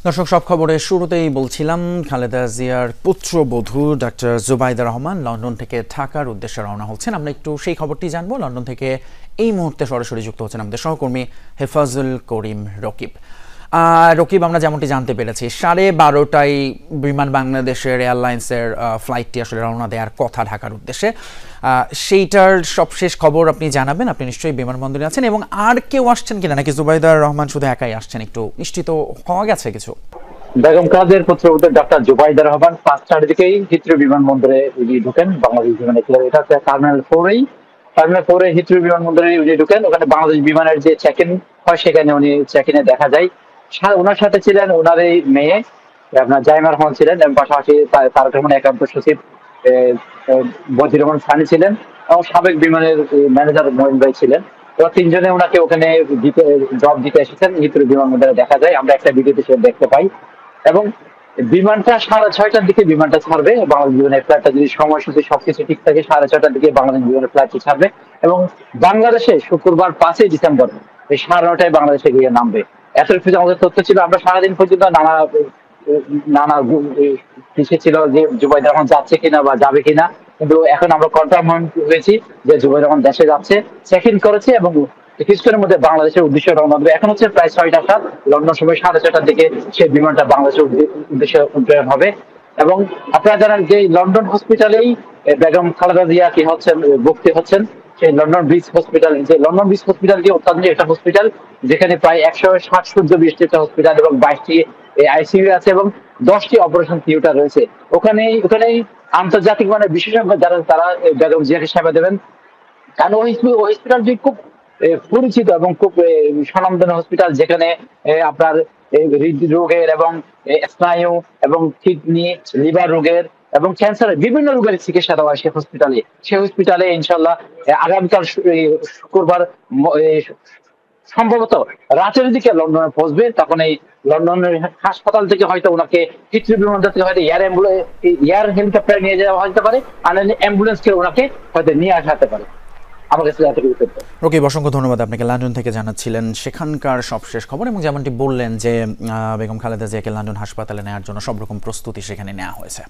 দর্শক, সব খবরের শুরুতেই বলছিলাম খালেদা জিয়ার পুত্রবধূ ডাক্তার জুবাইদা রহমান লন্ডন থেকে ঢাকার উদ্দেশ্যে রওনা হচ্ছেন। আমরা একটু সেই খবরটি জানবো। লন্ডন থেকে এই মুহূর্তে সরাসরি যুক্ত হচ্ছেন আমাদের সহকর্মী হেফাজুল করিম রকিব। রকিব, আমরা যেমনটি জানতে পেরেছি 12:30টায় বিমান বাংলাদেশের এয়ারলাইন্সের ফ্লাইটটি আসলে রওনা দেওয়ার কথা ঢাকার উদ্দেশ্যে। সেইটার সবশেষ খবর আপনি জানাবেন। আপনি নিশ্চয়ই বিমানবন্দরে আছেন, এবং আর কেউ আসছেন কিনা, নাকি জুবাইদা রহমান শুধু একাই আসছেন? একটু নিশ্চিত হওয়া গেছে কিছু? বেগম খালেদার পুত্রবধূ ডাক্তার জুবাইদা রহমান 5টার দিকেই হিথ্রো বিমানবন্দরে ঢুকেন। বাংলাদেশ বিমানে এটা হচ্ছে টার্মিনাল 4 হিথ্রো বিমানবন্দরে ঢুকেন। ওখানে বাংলাদেশ বিমানের যে চেক ইন হয় সেখানে উনি চেক ইনে দেখা যায়। ওনার সাথে ছিলেন ওনার এই মেয়ে আপনার জাইমা রহমান ছিলেন, এবং পাশাপাশি তারেক রহমান একান্ত সচিব বদির রহমান সানি ছিলেন, এবং সাবেক বিমানের ম্যানেজার মহিন ভাই ছিলেন। এবার তিনজনে ওনাকে ওখানে জব দিতে এসেছেন। হিথ্রো বিমানবন্দরে দেখা যায়, আমরা একটা ভিডিওতে সে দেখতে পাই। এবং বিমানটা 6:30টার দিকে বিমানটা ছাড়বে। বাংলাদেশ বিমানের ফ্লাইটটা যদি সময়সূচি সবকিছু ঠিক থাকে 6:30টার দিকে বাংলাদেশ বিমানের ফ্লাইটটি ছাড়বে, এবং বাংলাদেশে শুক্রবার 5ই ডিসেম্বর এই 9:30টায় বাংলাদেশে গিয়ে নামবে। এত কিছু আমাদের তথ্য ছিল। আমরা সারাদিন পর্যন্ত নানা নানা কিসে ছিল যে জুবাইদা রহমান যাচ্ছে কিনা বা যাবে কিনা, কিন্তু এখন আমরা কনফার্ম হয়েছি যে জুবাইদা রহমান দেশে যাচ্ছে, চেক ইন করেছে, এবং কিছুক্ষণের মধ্যে বাংলাদেশের উদ্দেশ্যে রওনা দেবে। এখন হচ্ছে প্রায় 6টা, লন্ডন সময় 4:30টার দিকে সেই বিমানটা বাংলাদেশের উদ্দেশ্যে উড্ডয়ন হবে। এবং আপনারা জানেন যে লন্ডন হসপিটালেই বেগম খালেদা জিয়া কি হচ্ছেন, ভর্তি হচ্ছেন। সেই লন্ডন ব্রিজ হসপিটালটি অত্যাধুনিক একটা হসপিটাল, যেখানে প্রায় 160 সূর্য বিশিষ্ট হসপিটাল, এবং 22টি আইসিইউ আছে, এবং 10টি অপারেশন থিয়েটার রয়েছে। ওখানেই আন্তর্জাতিক মানের বিশেষজ্ঞ যারা তারা বেগম জিয়াকে সেবা দেবেন। কারণ ওই হসপিটালটি খুব পরিচিত এবং খুব স্বনামধন্য হসপিটাল, যেখানে আপনার হৃদরোগের এবং স্নায়ু এবং কিডনি, লিভার রোগের এবং ক্যান্সারের বিভিন্ন রোগের চিকিৎসা দেওয়া হয় সেই হসপিটালে ইনশাল্লাহ আগামীকাল শুক্রবার সম্ভবত রাতের দিকে লন্ডনে পৌঁছবে। তখন এই লন্ডনের হাসপাতাল থেকে হয়তো ওনাকে হিথ্রো বিমানবন্দর থেকে হয়তো এয়ার হেলিকপ্টারে নিয়ে যাওয়া হতে পারে, আর অ্যাম্বুলেন্সকে ওনাকে হয়তো নিয়ে আসা হতে পারে। রকিব, অসংখ্য ধন্যবাদ আপনাকে। লন্ডন থেকে জানাচ্ছিলেন সেখানকার সবশেষ খবর, এবং যেমনটি বললেন যে বেগম খালেদা জিয়াকে লন্ডন হাসপাতালে নেওয়ার জন্য সব রকম প্রস্তুতি সেখানে নেওয়া হয়েছে।